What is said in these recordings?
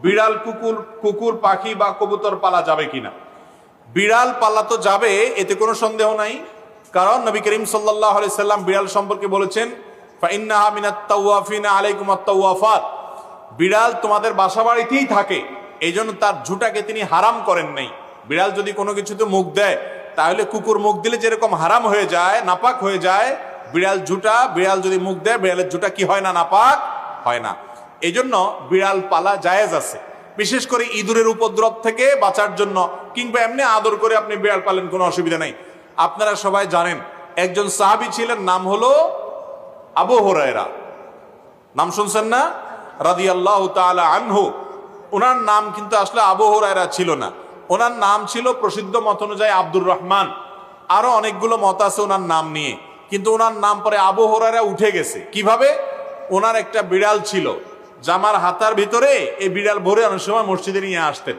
বিড়াল, কুকুর, কুকুর, পাখি বা কবুতর পালা যাবে কিনা। বিড়াল পালা তো যাবে, এতে কোনো সন্দেহ নাই। কারণ নবী করিম সাল্লাল্লাহু আলাইহি সাল্লাম বিড়াল সম্পর্কে বলেছেন, ফাইন্নাহা মিনাত তাওয়াফিনা আলাইকুম আত-তাওয়াফাত, বিড়াল তোমাদের বাসা বাড়িতেই থাকে, এই জন্য তার ঝুঁটাকে তিনি হারাম করেন নাই। বিড়াল যদি কোনো কিছুতে মুখ দেয়, তাহলে কুকুর মুখ দিলে যেরকম হারাম হয়ে যায়, নাপাক হয়ে যায়, বিড়াল যদি মুখ দেয়, বিড়ালের ঝুঁটা কি হয় না, নাপাক হয় না। এই জন্য বিড়াল পালা জায়েজ আছে, বিশেষ করে ইঁদুরের উপদ্রব থেকে বাঁচার জন্য, কিংবা এমনি আদর করে আপনি বিড়াল পালেন, কোনো অসুবিধা নাই। আপনারা সবাই জানেন একজন সাহাবী ছিলেন, নাম হলো আবু হুরায়রা, নাম শুনছেন না, রাদিয়াল্লাহু তাআলা আনহু। ওনার নাম কিন্তু আসলে আবু হুরায়রা ছিল না, ওনার নাম ছিল প্রসিদ্ধ মত অনুযায়ী আব্দুর রহমান। আরো অনেকগুলো মত আছে ওনার নাম নিয়ে, কিন্তু ওনার নাম পরে আবু হুরায়রা উঠে গেছে। কিভাবে? ওনার একটা বিড়াল ছিল, জামার হাতার ভিতরে এই বিড়াল ভরে অনেক সময় মসজিদে নিয়ে আসতেন।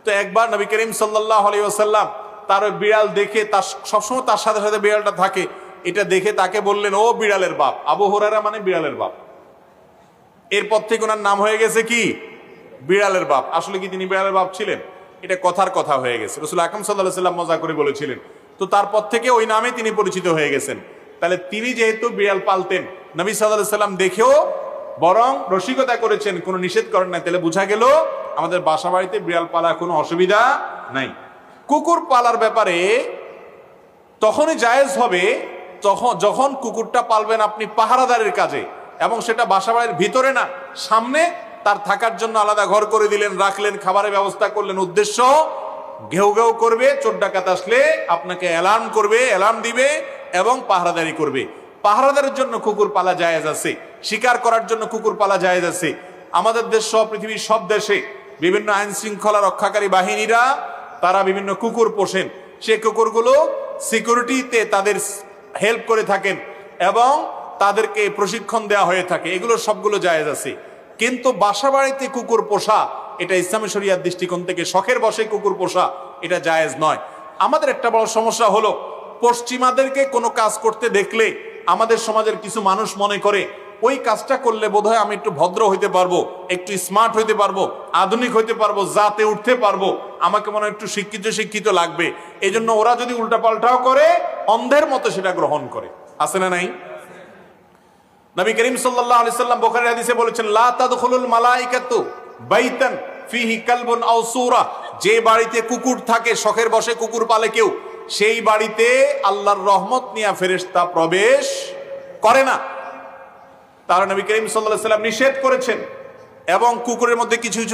তো একবার নবী করিম সাল্লাল্লাহু আলাইহি ওয়াসাল্লাম তার ওই বিড়াল দেখে, তার সবসময় তার সাথে সাথে বিড়ালটা থাকে, এটা দেখে তাকে বললেন, ও বিড়ালের বাপ। আবু হুরায়রা মানে বিড়ালের বাপ। এরপর থেকে ওনার নাম হয়ে গেছে কি, বিড়ালের বাপ। আসলে কি তিনি বিড়ালের বাপ ছিলেন? এটা কথার কথা হয়ে গেছে, রাসূল আকরাম সাল্লাল্লাহু আলাইহি ওয়াসাল্লাম মজা করে বলেছিলেন। তো তারপর থেকে ওই নামে তিনি পরিচিত হয়ে গেছেন। তাহলে তিনি যেহেতু বিড়াল পালতেন, নবী সাল্লাল্লাহু আলাইহি ওয়াসাল্লাম দেখেও বরং রসিকতা করেছেন, কোনো নিষেধ করেন নাই। তাহলে বোঝা গেল আমাদের বাসা বাড়িতে বিড়াল পালা কোনো অসুবিধা নাই। কুকুর পালার ব্যাপারে তখনই জায়েজ হবে যখন কুকুরটা পালবেন আপনি পাহারাদারের কাজে, এবং সেটা বাসা বাড়ির ভিতরে না, সামনে তার থাকার জন্য আলাদা ঘর করে দিলেন, রাখলেন, খাবারের ব্যবস্থা করলেন। উদ্দেশ্য ঘেউ ঘেউ করবে, চোর ডাকাত আসলে আপনাকে অ্যালার্ম দিবে এবং পাহারাদারি করবে। পাহারাদারের জন্য কুকুর পালা জায়েজ আছে, শিকার করার জন্য কুকুর পালা জায়েজ আছে। আমাদের দেশ সহ পৃথিবীর সব দেশে বিভিন্ন আইন শৃঙ্খলা রক্ষাকারী বাহিনীরা তারা বিভিন্ন কুকুর পোষেন। সে কুকুরগুলো সিকিউরিটিতে তাদের হেল্প করে থাকেন এবং তাদেরকে প্রশিক্ষণ দেওয়া হয়ে থাকে, এগুলো সবগুলো জায়েজ আছে। কিন্তু বাসা বাড়িতে কুকুর পোষা, এটা ইসলামী শরিয়ার দৃষ্টিকোণ থেকে শখের বশে কুকুর পোষা, এটা জায়েজ নয়। আমাদের একটা বড় সমস্যা হলো, পশ্চিমাদেরকে কোনো কাজ করতে দেখলে আমাদের সমাজের কিছু মানুষ মনে করে ওই কাজটা করলে বোধহয় আমি একটু ভদ্র হইতে পারবো, একটু স্মার্ট হইতে পারবো, আধুনিক হইতে পারবো, জাতে উঠতে পারবো, আমাকে মনে হয় একটু শিক্ষিত লাগবে। এই জন্য ওরা যদি উল্টাপাল্টাও করে, অন্ধের মতো সেটা গ্রহণ করে। আছে না নাই? নবী করিম সাল্লাল্লাহু আলাইহি সাল্লাম বুখারী হাদিসে বলেছেন, লা তাদখুলুল মালাইকাতু বাইতান ফিহি কালবুন আও সূরা, যে বাড়িতে কুকুর থাকে, শখের বশে কুকুর পালে কেউ, সেই বাড়িতে আল্লাহর রহমত নিয়ে ফেরেশতা প্রবেশ করে না। তারা নবী করিম সাল্লাল্লাহু আলাইহি সাল্লাম নিষেধ করেছেন। এবং কুকুরের মধ্যে কিছু কিছু